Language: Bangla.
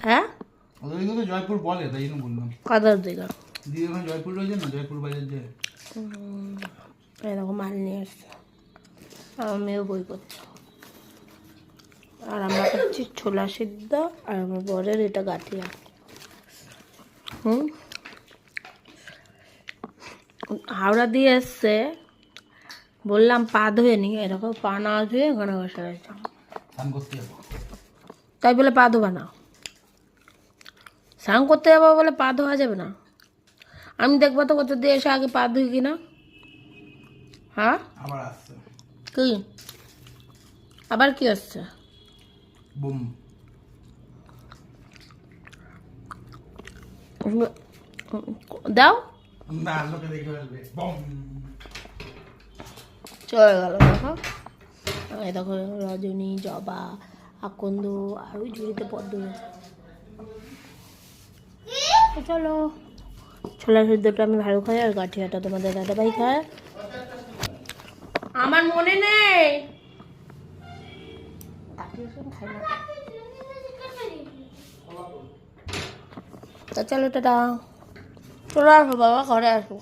হ্যাঁ ওদেরকে তো জয়পুর বলে, তাই জন্য বললাম। কাদার দিকে দিদি ওখানে জয়পুর রয়েছে না, জয়পুর বাজার যায়। এরকম মাল নিয়ে এসছে, আমার মেয়েও বই করছে। আর আমরা খাচ্ছি ছোলা সিদ্ধ, আর আমার বরের এটা গাঠিয়া। হাওড়া দিয়ে এসছে, বললাম পা ধুয়ে নি, এরকম পা না ধুয়ে ঘন বসে রয়েছে। স্নান করতে যাবো। তাই বলে পা ধোবা না, স্নান করতে যাবো বলে পা ধোয়া যাবে না? আমি দেখবো তো কত দিয়ে এসে আগে পা ধুই কিনা। হ্যাঁ আবার আসছে কি, আবার কি আসছে? বুম। দাও, না লোকে দেখে ফেলবে, বম। চলে গেল। দেখো এই দেখো রজনী, জবা, আকন্দ, আর ওই ঝুড়িতে পদ্ম। চলো, ছোলা সিদ্ধটা আমি ভালো খাই, আর গাঠিয়াটা তোমাদের দাদাভাই খায়। আমার মনে নেই। তা চলো টাটা, চলে আসো বাবা, ঘরে আসো।